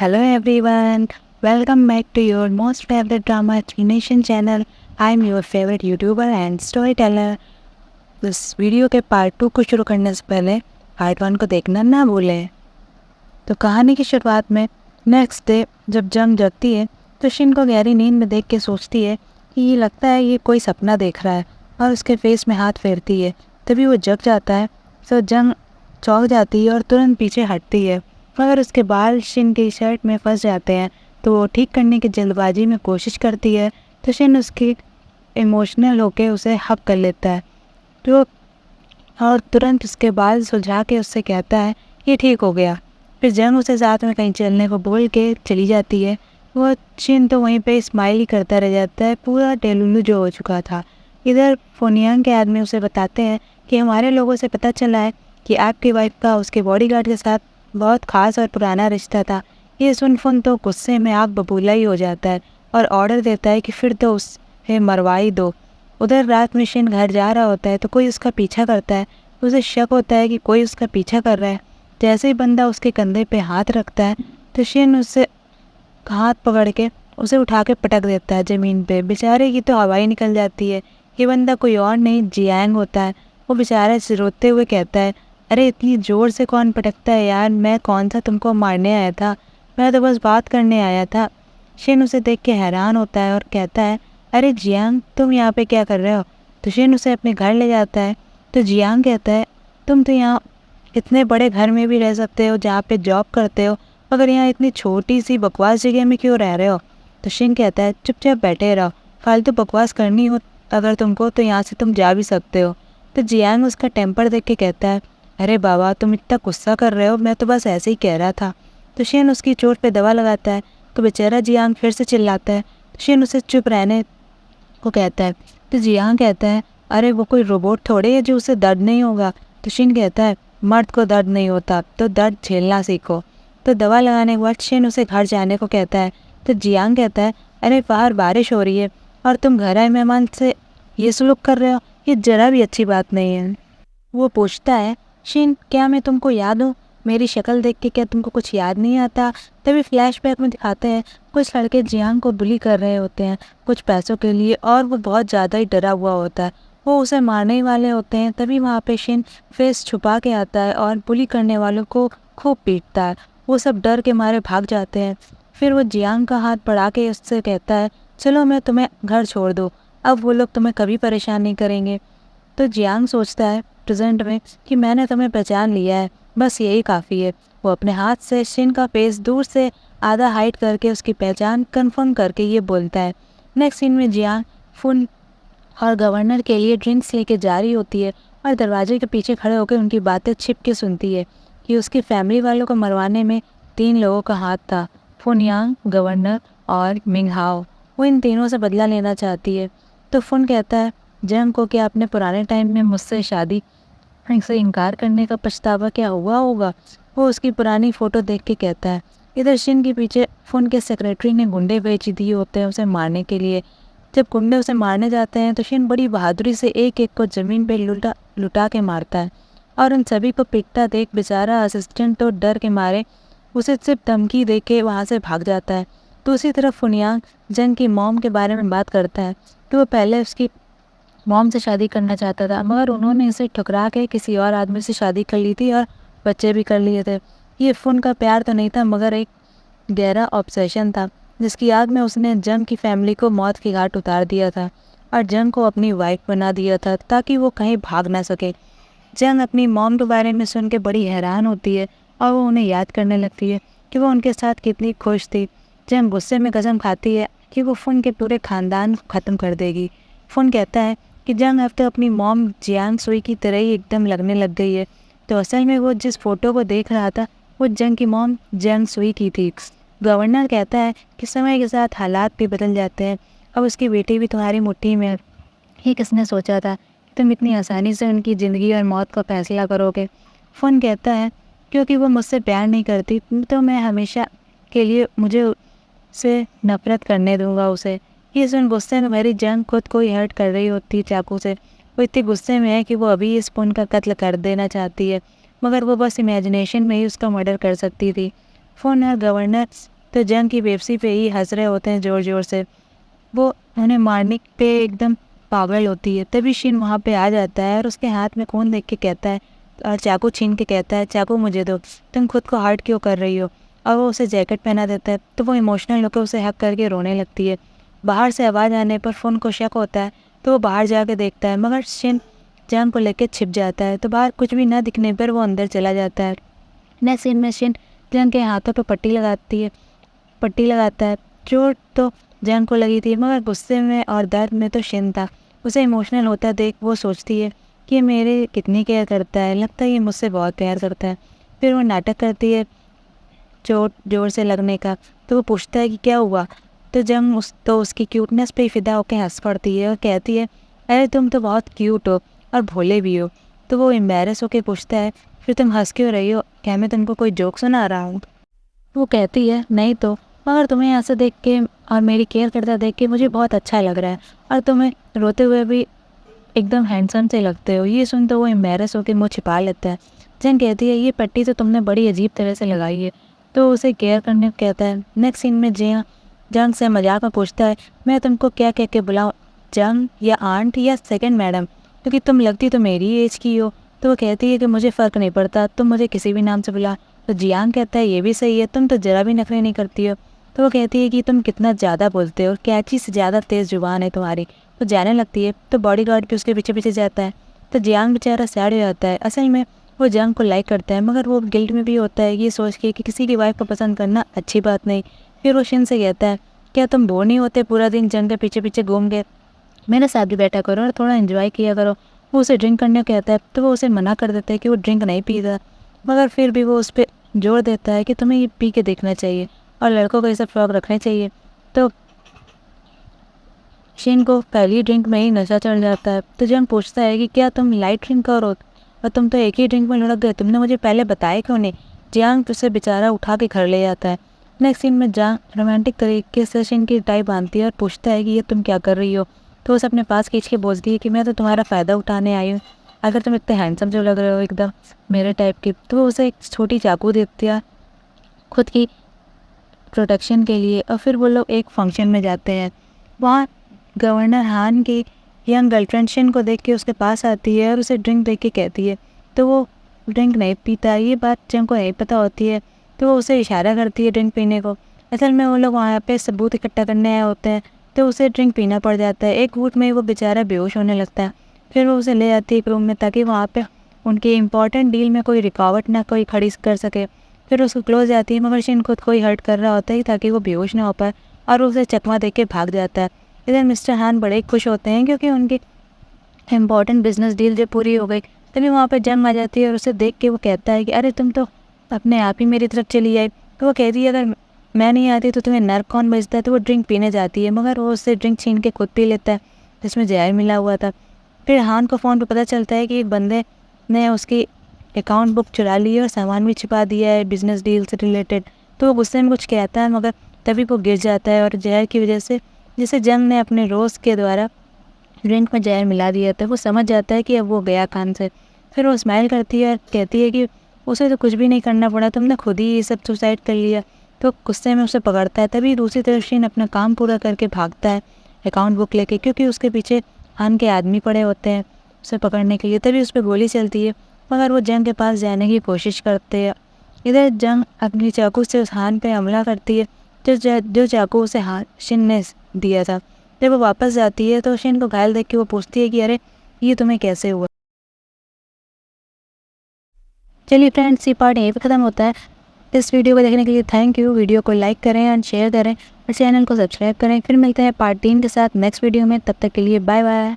Hello everyone, welcome back to your most favorite drama explanation channel. I'm your favorite YouTuber and storyteller. इस video के part 2 को शुरू करने से पहले पार्ट 1 को देखना ना भूलें। तो कहानी की शुरुआत में नेक्स्ट डे जब जंग जगती है तो शिन को गहरी नींद में देख के सोचती है कि ये लगता है ये कोई सपना देख रहा है और उसके फेस में हाथ फेरती है। तभी वो जग जाता है तो जंग चौंक जाती है और तुरंत पीछे हटती है, मगर उसके बाल शिन की शर्ट में फंस जाते हैं तो वो ठीक करने की जल्दबाजी में कोशिश करती है तो शिन उसकी इमोशनल होके उसे हक कर लेता है तो और तुरंत उसके बाल सुलझा के उससे कहता है ये ठीक हो गया। फिर जंग उसे साथ में कहीं चलने को बोल के चली जाती है। वो शिन तो वहीं पे स्माइल ही करता रह जाता है, पूरा डेलुलू जो हो चुका था। इधर फोनियांग के आदमी उसे बताते हैं कि हमारे लोगों से पता चला है कि आपकी वाइफ का उसके बॉडीगार्ड के साथ बहुत ख़ास और पुराना रिश्ता था। ये सुन फुन तो गुस्से में आग बबूला ही हो जाता है और ऑर्डर देता है कि फिर तो उसे मरवा ही दो। उधर रात में शिन घर जा रहा होता है तो कोई उसका पीछा करता है। उसे शक होता है कि कोई उसका पीछा कर रहा है। जैसे ही बंदा उसके कंधे पे हाथ रखता है तो शिन उससे हाथ पकड़ के उसे उठा के पटक देता है ज़मीन पे। बेचारे की तो हवा ही निकल जाती है। ये बंदा कोई और नहीं जियांग होता है। वो बेचारा से रोते हुए कहता है, अरे इतनी ज़ोर से कौन पटकता है यार, मैं कौन सा तुमको मारने आया था, मैं तो बस बात करने आया था। शिन उसे देख के हैरान होता है और कहता है, अरे जियांग तुम यहाँ पे क्या कर रहे हो। तो शिन उसे अपने घर ले जाता है तो जियांग कहता है, तुम तो यहाँ इतने बड़े घर में भी रह सकते हो जहाँ पे जॉब करते हो, मगर यहाँ इतनी छोटी सी बकवास जगह में क्यों रह रहे हो। तो शिन कहता है, चुपचाप बैठे रहो, फालतू बकवास करनी हो अगर तुमको तो यहाँ से तुम जा भी सकते हो। तो जियांग उसका टेम्पर देख के कहता है, अरे बाबा तुम इतना गुस्सा कर रहे हो, मैं तो बस ऐसे ही कह रहा था। तो शिन उसकी चोट पे दवा लगाता है तो बेचारा जियांग फिर से चिल्लाता है। तो शिन उसे चुप रहने को कहता है। तो जियांग कहता है, अरे वो कोई रोबोट थोड़े है जो उसे दर्द नहीं होगा। तो शिन कहता है, मर्द को दर्द नहीं होता तो दर्द झेलना सीखो। तो दवा लगाने के बाद शिन उसे घर जाने को कहता है। तो जियांग कहता है, अरे बाहर बारिश हो रही है और तुम घर आए मेहमान से ये सलूक कर रहे हो, ये जरा भी अच्छी बात नहीं है। वो पूछता है, शिन क्या मैं तुमको याद हूँ, मेरी शक्ल देख के क्या तुमको कुछ याद नहीं आता। तभी फ्लैशबैक में दिखाते हैं कुछ लड़के जियांग को बुली कर रहे होते हैं कुछ पैसों के लिए और वो बहुत ज़्यादा ही डरा हुआ होता है। वो उसे मारने ही वाले होते हैं। तभी वहाँ पे शिन फेस छुपा के आता है और बुली करने वालों को खूब पीटता है। वो सब डर के मारे भाग जाते हैं। फिर वो जियांग का हाथ बढ़ा के उससे कहता है, चलो मैं तुम्हें घर छोड़ दूँ, अब वो लोग तुम्हें कभी परेशान नहीं करेंगे। तो जियांग सोचता है प्रेजेंट में कि मैंने तुम्हें पहचान लिया है, बस यही काफ़ी है। वो अपने हाथ से शिन का फेस दूर से आधा हाइड करके उसकी पहचान कंफर्म करके ये बोलता है। नेक्स्ट सीन में जियांग फुन और गवर्नर के लिए ड्रिंक्स लेके जा रही होती है और दरवाजे के पीछे खड़े होकर उनकी बातें छिप के सुनती है कि उसकी फैमिली वालों को मरवाने में 3 लोगों का हाथ था, फुन यांग, गवर्नर और मिंग हाओ। वो इन तीनों से बदला लेना चाहती है। तो फुन कहता है जंग को कि आपने पुराने टाइम में मुझसे शादी से इनकार करने का पछतावा क्या हुआ होगा। वो उसकी पुरानी फ़ोटो देख के कहता है। इधर शिन के पीछे फुन के सेक्रेटरी ने गुंडे भेज दिए होते हैं उसे मारने के लिए। जब गुंडे उसे मारने जाते हैं तो शिन बड़ी बहादुरी से एक एक को ज़मीन पे लुटा के मारता है और उन सभी को पिटता देख बेचारा असिस्टेंट तो डर के मारे उसे सिर्फ धमकी दे के वहाँ से भाग जाता है। दूसरी तरफ फुनियांग जंग की मॉम के बारे में बात करता है कि वो पहले उसकी मॉम से शादी करना चाहता था, मगर उन्होंने इसे ठुकरा के किसी और आदमी से शादी कर ली थी और बच्चे भी कर लिए थे। ये फुन का प्यार तो नहीं था मगर एक गहरा ऑब्सेशन था जिसकी आग में उसने जंग की फैमिली को मौत के घाट उतार दिया था और जंग को अपनी वाइफ बना दिया था ताकि वो कहीं भाग ना सके। जंग अपनी मॉम के बारे में सुन के बड़ी हैरान होती है और वो उन्हें याद करने लगती है कि वो उनके साथ कितनी खुश थी। जंग गुस्से में कसम खाती है कि वो फुन के पूरे ख़ानदान को ख़त्म कर देगी। फुन कहता है कि जंग अब तो अपनी मॉम जियांग सुई की तरह ही एकदम लगने लग गई है। तो असल में वो जिस फोटो को देख रहा था वो जंग की मॉम जियांग सुई की थी। गवर्नर कहता है कि समय के साथ हालात भी बदल जाते हैं, अब उसकी बेटी भी तुम्हारी मुट्ठी में है। ये किसने सोचा था कि तुम इतनी आसानी से उनकी ज़िंदगी और मौत का फैसला करोगे। फुन कहता है क्योंकि वो मुझसे प्यार नहीं करती तो मैं हमेशा के लिए मुझे से नफरत करने दूंगा उसे। ये सुन गुस्से में मेरी जंग खुद को ही हर्ट कर रही होती चाकू से। वो इतनी गुस्से में है कि वो अभी इस पुन का कत्ल कर देना चाहती है, मगर वो बस इमेजिनेशन में ही उसका मर्डर कर सकती थी। फ़ोन और गवर्नर तो जंग की बेबसी पे ही हंस रहे होते हैं ज़ोर ज़ोर से। वो उन्हें मारने पे एकदम पागल होती है। तभी शिन वहाँ पे आ जाता है और उसके हाथ में खून देख के कहता है और चाकू छीन के कहता है, चाकू मुझे दो, तुम खुद को हर्ट क्यों कर रही हो। और वो उसे जैकेट पहना देता है तो वो इमोशनल होकर उसे हक करके रोने लगती है। बाहर से आवाज़ आने पर फ़ोन को शक होता है तो वो बाहर जाके देखता है, मगर शिन जंग को लेकर छिप जाता है। तो बाहर कुछ भी ना दिखने पर वो अंदर चला जाता है। नेक्स्ट सीन में शिन जंग के हाथों पर पट्टी लगाता है। चोट तो जंग को लगी थी, मगर गुस्से में और दर्द में तो शिन था। उसे इमोशनल होता देख वो सोचती है कि ये मेरे कितनी केयर करता है, लगता है ये मुझसे बहुत प्यार करता है। फिर वो नाटक करती है चोट ज़ोर से लगने का। तो वो पूछता है कि क्या हुआ। तो जंग उसकी क्यूटनेस पे फिदा होकर हंस पड़ती है और कहती है, अरे तुम तो बहुत क्यूट हो और भोले भी हो। तो वो एम्बेरस होकर पूछता है, फिर तुम हंस क्यों रही हो, क्या मैं तुमको कोई जोक सुना रहा हूँ। वो कहती है, नहीं तो, मगर तुम्हें ऐसा देख के और मेरी केयर करता देख के मुझे बहुत अच्छा लग रहा है, और तुम्हें रोते हुए भी एकदम हैंडसम से लगते हो। ये सुन तो वो एम्बेरस होकर मुँह छिपा लेता है। जंग कहती है, ये पट्टी तो तुमने बड़ी अजीब तरह से लगाई है। तो उसे केयर करने को कहता है। नेक्स्ट सीन में जंग से मजाक में पूछता है, मैं तुमको क्या कह के बुलाऊँ, जंग या आंट या सेकंड मैडम, क्योंकि तुम लगती तो मेरी एज की हो। तो वो कहती है कि मुझे फ़र्क नहीं पड़ता, तुम मुझे किसी भी नाम से बुला। तो जियांग कहता है, ये भी सही है, तुम तो ज़रा भी नखरे नहीं करती हो। तो वो कहती है कि तुम कितना ज़्यादा बोलते हो, कैची से ज़्यादा तेज़ जुबान है तुम्हारी। तो जाने लगती है। तो बॉडीगार्ड भी उसके पीछे पीछे जाता है। तो जियांग बेचारा सैड हो जाता है। असल में वो जंग को लाइक करता है, मगर वो गिल्ट में भी होता है ये सोच के कि किसी की वाइफ को पसंद करना अच्छी बात नहीं। फिर वो शिन से कहता है, क्या तुम बोर नहीं होते पूरा दिन जंग के पीछे पीछे घूम गए, मेरे साथ भी बैठा करो और थोड़ा एंजॉय किया करो। वो उसे ड्रिंक करने को कहता है तो वो उसे मना कर देता है कि वो ड्रिंक नहीं पीता, मगर फिर भी वो उस पर जोर देता है कि तुम्हें ये पी के देखना चाहिए और लड़कों को ये सब शौक रखने चाहिए। तो शिन को पहली ड्रिंक में ही नशा चढ़ जाता है। तो जंग पूछता है कि क्या तुम लाइट ड्रिंक करो, और तुम तो एक ही ड्रिंक में लुढ़क गए, तुमने मुझे पहले बताया क्यों नहीं। जियांग उसे बेचारा उठा के घर ले जाता है। नेक्स्ट सीन में जंग रोमांटिक तरीके से शिन की टाई बांधती है और पूछता है कि ये तुम क्या कर रही हो। तो उसे अपने पास खींच के बोलती है कि मैं तो तुम्हारा फ़ायदा उठाने आई हूँ, अगर तुम इतने हैंडसम जो लग रहे हो एकदम मेरे टाइप की। तो वो उसे एक छोटी चाकू देती है खुद की प्रोटेक्शन के लिए। और फिर वो लोग एक फंक्शन में जाते हैं। वहाँ गवर्नर हान की यंग गर्लफ्रेंड शिन को देख के उसके पास आती है और उसे ड्रिंक दे के कहती है। तो वो ड्रिंक नहीं पीता, ये बात जंग को नहीं पता होती है। तो वो उसे इशारा करती है ड्रिंक पीने को। असल में वो लोग वहाँ पे सबूत इकट्ठा करने आए होते हैं, तो उसे ड्रिंक पीना पड़ जाता है। एक घूंट में वो बेचारा बेहोश होने लगता है। फिर वो उसे ले जाती है एक रूम में ताकि वहाँ पे उनकी इम्पॉर्टेंट डील में कोई रुकावट ना कोई खड़ी कर सके। फिर उसको क्लोज जाती है, मगर शिन खुद को ही हर्ट कर रहा होता है ताकि वो बेहोश ना हो पाए, और उसे चकमा दे के भाग जाता है। इधर मिस्टर हान बड़े खुश होते हैं क्योंकि उनकी इम्पॉर्टेंट बिजनेस डील जब पूरी हो गई। तभी वहाँ पर जंग आ जाती है और उसे देख के वो कहता है कि अरे तुम तो अपने आप ही मेरी तरफ चली आई। तो वो कहती है, अगर मैं नहीं आती तो तुम्हें नर्क कौन बजता है। तो वो ड्रिंक पीने जाती है, मगर वो उससे ड्रिंक छीन के खुद पी लेता है जिसमें जहर मिला हुआ था। फिर हान को फ़ोन पर पता चलता है कि एक बंदे ने उसकी अकाउंट बुक चुरा ली है और सामान भी छिपा दिया है बिजनेस डील से रिलेटेड। तो वो गुस्से में कुछ कहता है, मगर तभी वो गिर जाता है और जहर की वजह से, जिसे जंग ने अपने रोज़ के द्वारा ड्रिंक में जहर मिला दिया था, वो समझ जाता है कि अब वो गया कान से। फिर वो स्माइल करती है और कहती है कि उसे तो कुछ भी नहीं करना पड़ा, तुमने खुद ही ये सब सुसाइड कर लिया। तो गुस्से में उसे पकड़ता है। तभी दूसरी तरफ शिन अपना काम पूरा करके भागता है अकाउंट बुक लेके, क्योंकि उसके पीछे हान के आदमी पड़े होते हैं उसे पकड़ने के लिए। तभी उस पर गोली चलती है, मगर वो जंग के पास जाने की कोशिश करते हैं। इधर जंग अपनी चाकू से उस हान पे हमला करती है जो चाकू उसे शिन ने दिया था। जब वो वापस जाती है तो शिन को घायल देख के वो पूछती है कि अरे ये तुम्हें कैसे हुआ। चलिए फ्रेंड्स, ये पार्ट यहीं पे ख़त्म होता है। इस वीडियो को देखने के लिए थैंक यू। वीडियो को लाइक करें एंड शेयर करें और चैनल को सब्सक्राइब करें। फिर मिलते हैं पार्ट 3 के साथ नेक्स्ट वीडियो में। तब तक के लिए बाय बाय।